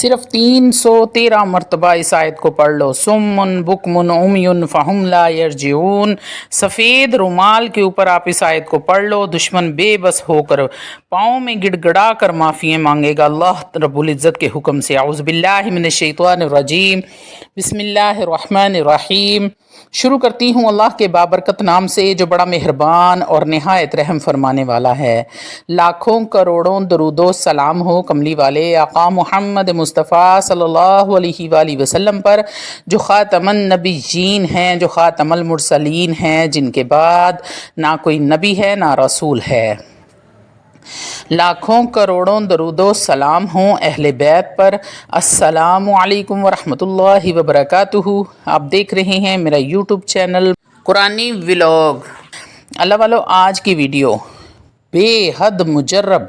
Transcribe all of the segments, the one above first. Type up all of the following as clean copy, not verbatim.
صرف 313 مرتبہ اس آیت کو پڑھ لو. سمن بکمن عمیٌ فہم لا یرجعون. سفید رومال کے اوپر آپ اس آیت کو پڑھ لو. دشمن بے بس ہو کر پاؤں میں گڑ گڑا کر معافی مانگے گا اللہ رب العزت کے حکم سے. اعوذ باللہ من الشیطان الرجیم. بسم اللہ الرحمن الرحیم. شروع کرتی ہوں اللہ کے بابرکت نام سے جو بڑا مہربان اور نہایت رحم فرمانے والا ہے. لاکھوں کروڑوں درود و سلام ہو کملی والے آقا محمد مصطفیٰ صلی اللہ علیہ وآلہ وسلم پر جو خاتم النبیین ہیں، جو خاتم المرسلین ہیں، جن کے بعد نہ کوئی نبی ہے نہ رسول ہے. لاکھوں کروڑوں درود و سلام ہوں اہل بیت پر. السلام علیکم ورحمۃ اللہ وبرکاتہ. آپ دیکھ رہے ہیں میرا یوٹیوب چینل قرآنی ولاگ. اللہ والو، آج کی ویڈیو بے حد مجرب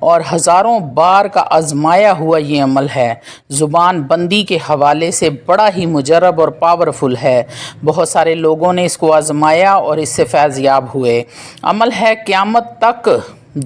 اور ہزاروں بار کا آزمایا ہوا یہ عمل ہے. زبان بندی کے حوالے سے بڑا ہی مجرب اور پاورفل ہے. بہت سارے لوگوں نے اس کو آزمایا اور اس سے فیض یاب ہوئے. عمل ہے قیامت تک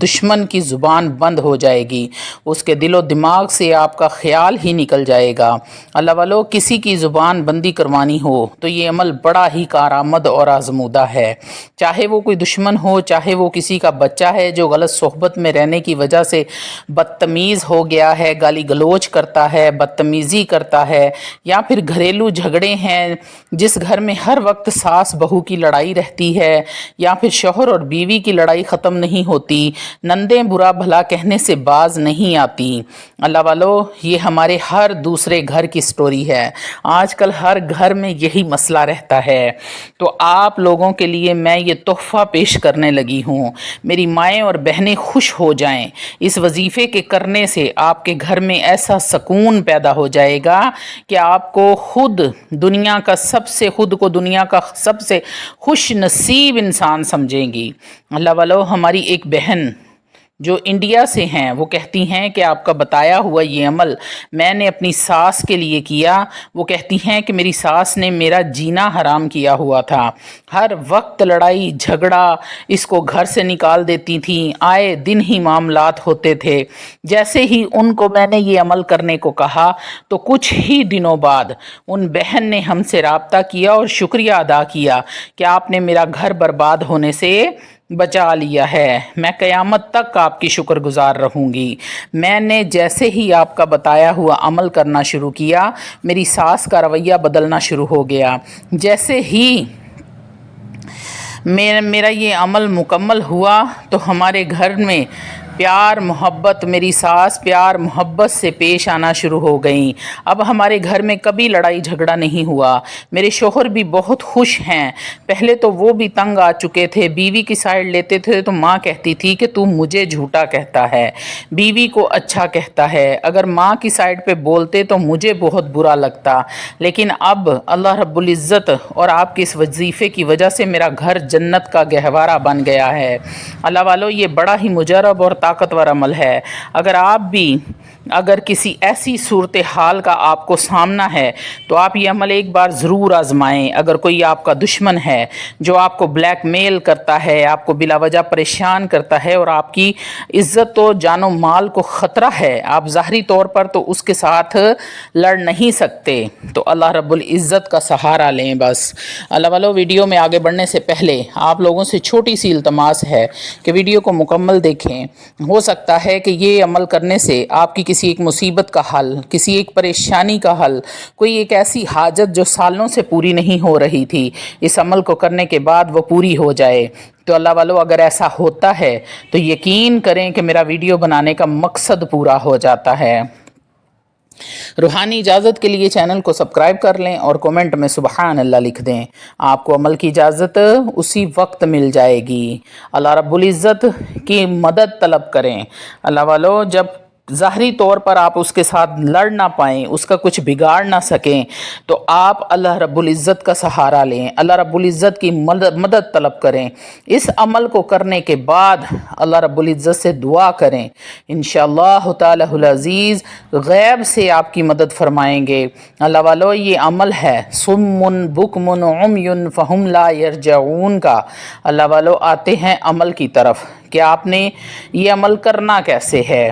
دشمن کی زبان بند ہو جائے گی، اس کے دل و دماغ سے آپ کا خیال ہی نکل جائے گا. اللہ والو، کسی کی زبان بندی کروانی ہو تو یہ عمل بڑا ہی کارآمد اور آزمودہ ہے. چاہے وہ کوئی دشمن ہو، چاہے وہ کسی کا بچہ ہے جو غلط صحبت میں رہنے کی وجہ سے بدتمیز ہو گیا ہے، گالی گلوچ کرتا ہے، بدتمیزی کرتا ہے، یا پھر گھریلو جھگڑے ہیں جس گھر میں ہر وقت ساس بہو کی لڑائی رہتی ہے، یا پھر شوہر اور بیوی کی لڑائی ختم نہیں ہوتی، نندیں برا بھلا کہنے سے باز نہیں آتی. اللہ والو، یہ ہمارے ہر دوسرے گھر کی سٹوری ہے. آج کل ہر گھر میں یہی مسئلہ رہتا ہے. تو آپ لوگوں کے لیے میں یہ تحفہ پیش کرنے لگی ہوں. میری مائیں اور بہنیں خوش ہو جائیں. اس وظیفے کے کرنے سے آپ کے گھر میں ایسا سکون پیدا ہو جائے گا کہ آپ کو خود دنیا کا سب سے خوش نصیب انسان سمجھیں گی. اللہ والو، ہماری ایک بہن جو انڈیا سے ہیں وہ کہتی ہیں کہ آپ کا بتایا ہوا یہ عمل میں نے اپنی ساس کے لیے کیا. وہ کہتی ہیں کہ میری ساس نے میرا جینا حرام کیا ہوا تھا. ہر وقت لڑائی جھگڑا، اس کو گھر سے نکال دیتی تھیں، آئے دن ہی معاملات ہوتے تھے. جیسے ہی ان کو میں نے یہ عمل کرنے کو کہا تو کچھ ہی دنوں بعد ان بہن نے ہم سے رابطہ کیا اور شکریہ ادا کیا کہ آپ نے میرا گھر برباد ہونے سے بچا لیا ہے. میں قیامت تک آپ کی شکر گزار رہوں گی. میں نے جیسے ہی آپ کا بتایا ہوا عمل کرنا شروع کیا، میری ساس کا رویہ بدلنا شروع ہو گیا. جیسے ہی میرا یہ عمل مکمل ہوا تو ہمارے گھر میں پیار محبت، میری ساس پیار محبت سے پیش آنا شروع ہو گئیں. اب ہمارے گھر میں کبھی لڑائی جھگڑا نہیں ہوا. میرے شوہر بھی بہت خوش ہیں. پہلے تو وہ بھی تنگ آ چکے تھے. بیوی کی سائڈ لیتے تھے تو ماں کہتی تھی کہ تو مجھے جھوٹا کہتا ہے، بیوی کو اچھا کہتا ہے. اگر ماں کی سائڈ پہ بولتے تو مجھے بہت برا لگتا. لیکن اب اللہ رب العزت اور آپ کے اس وظیفے کی وجہ سے میرا گھر جنت کا گہوارہ بن گیا ہے. اللہ والو، یہ بڑا ہی مجرب اور طاقتور عمل ہے. اگر کسی ایسی صورتحال کا آپ کو سامنا ہے تو آپ یہ عمل ایک بار ضرور آزمائیں. اگر کوئی آپ کا دشمن ہے جو آپ کو بلیک میل کرتا ہے، آپ کو بلا وجہ پریشان کرتا ہے اور آپ کی عزت و جان و مال کو خطرہ ہے، آپ ظاہری طور پر تو اس کے ساتھ لڑ نہیں سکتے، تو اللہ رب العزت کا سہارا لیں بس. اللہ والو، ویڈیو میں آگے بڑھنے سے پہلے آپ لوگوں سے چھوٹی سی التماس ہے کہ ویڈیو کو مکمل دیکھیں. ہو سکتا ہے کہ یہ عمل کرنے سے آپ کی کسی ایک مصیبت کا حل، کسی ایک پریشانی کا حل، کوئی ایک ایسی حاجت جو سالوں سے پوری نہیں ہو رہی تھی، اس عمل کو کرنے کے بعد وہ پوری ہو جائے. تو اللہ والو، اگر ایسا ہوتا ہے تو یقین کریں کہ میرا ویڈیو بنانے کا مقصد پورا ہو جاتا ہے. روحانی اجازت کے لیے چینل کو سبسکرائب کر لیں اور کومنٹ میں سبحان اللہ لکھ دیں. آپ کو عمل کی اجازت اسی وقت مل جائے گی. اللہ رب العزت کی مدد طلب کریں. اللہ والو، جب ظاہری طور پر آپ اس کے ساتھ لڑ نہ پائیں، اس کا کچھ بگاڑ نہ سکیں، تو آپ اللہ رب العزت کا سہارا لیں، اللہ رب العزت کی مدد طلب کریں. اس عمل کو کرنے کے بعد اللہ رب العزت سے دعا کریں. انشاءاللہ تعالی العزیز غیب سے آپ کی مدد فرمائیں گے. اللہ والو، یہ عمل ہے صم بکم عمی فہم لا یرجعون کا. اللہ والو، آتے ہیں عمل کی طرف کہ آپ نے یہ عمل کرنا کیسے ہے.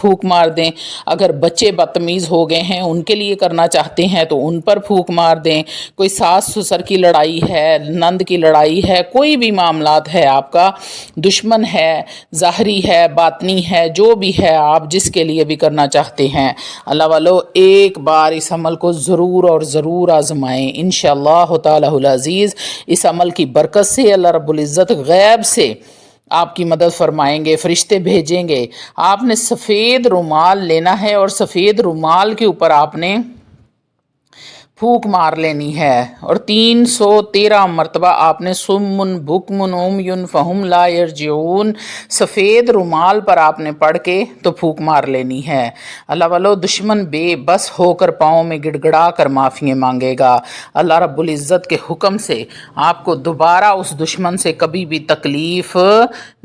پھونک مار دیں، اگر بچے بدتمیز ہو گئے ہیں ان کے لیے کرنا چاہتے ہیں تو ان پر پھونک مار دیں، کوئی ساس سسر کی لڑائی ہے، نند کی لڑائی ہے، کوئی بھی معاملات ہے، آپ کا دشمن ہے، ظاہری ہے، باطنی ہے، جو بھی ہے آپ جس کے لیے بھی کرنا چاہتے ہیں، اللہ والو ایک بار اس عمل کو ضرور اور ضرور آزمائیں، انشاءاللہ تعالی العزیز اس عمل کی برکت سے اللہ رب العزت غیب سے آپ کی مدد فرمائیں گے، فرشتے بھیجیں گے۔ آپ نے سفید رومال لینا ہے اور سفید رومال کے اوپر آپ نے پھونک مار لینی ہے، اور 313 مرتبہ آپ نے سمن بکمن عمیٌ فہم لا یرجعون سفید رومال پر آپ نے پڑھ کے تو پھونک مار لینی ہے۔ اللہ والو دشمن بے بس ہو کر پاؤں میں گڑ گڑا کر معافی مانگے گا، اللہ رب العزت کے حکم سے آپ کو دوبارہ اس دشمن سے کبھی بھی تکلیف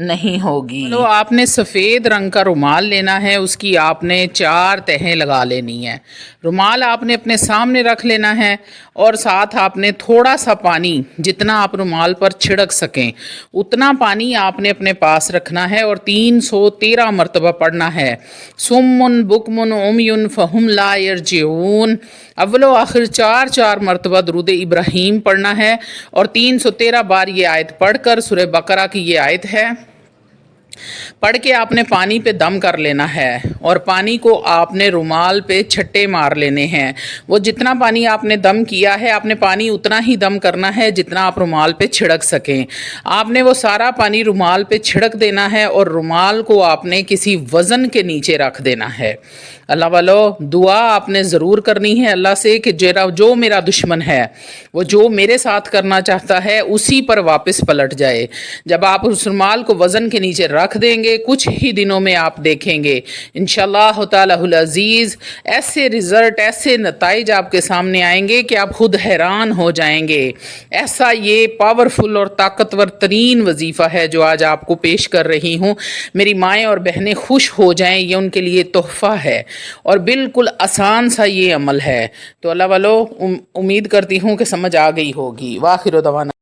نہیں ہوگی۔ تو آپ نے سفید رنگ کا رومال لینا ہے، اس کی آپ نے 4 تہیں لگا لینی ہے، رومال آپ نے اپنے سامنے رکھ لینا ہے، اور ساتھ آپ نے تھوڑا سا پانی جتنا آپ رومال پر چھڑک سکیں اتنا پانی آپ نے اپنے پاس رکھنا ہے، اور 313 مرتبہ پڑھنا ہے، سمن بکمن عمیٌ فہم لا یرجعون، اول و آخر 4 مرتبہ درود ابراہیم پڑھنا ہے، اور 313 بار یہ آیت پڑھ کر، سورہ بقرہ کی یہ آیت ہے، پڑھ کے آپ نے پانی پہ دم کر لینا ہے، اور پانی کو آپ نے رومال پہ چھٹے مار لینے ہیں، وہ جتنا پانی آپ نے دم کیا ہے آپ نے پانی اتنا ہی دم کرنا ہے جتنا آپ رومال پہ چھڑک سکیں، آپ نے وہ سارا پانی رومال پہ چھڑک دینا ہے، اور رومال کو آپ نے کسی وزن کے نیچے رکھ دینا ہے۔ اللہ والو دعا آپ نے ضرور کرنی ہے اللہ سے کہ جو میرا دشمن ہے وہ جو میرے ساتھ کرنا چاہتا ہے اسی پر واپس پلٹ جائے۔ جب آپ اس رومال کو وزن کے نیچے رکھ دیں گے کچھ ہی دنوں میں آپ دیکھیں گے انشاءاللہ تعالی العزیز ایسے رزلٹ، ایسے نتائج آپ کے سامنے آئیں گے کہ آپ خود حیران ہو جائیں گے۔ ایسا یہ پاورفل اور طاقتور ترین وظیفہ ہے جو آج آپ کو پیش کر رہی ہوں، میری مائیں اور بہنیں خوش ہو جائیں، یہ ان کے لیے تحفہ ہے، اور بالکل آسان سا یہ عمل ہے۔ تو اللہ والو امید کرتی ہوں کہ سمجھ آ گئی ہوگی۔ وآخر دعوانا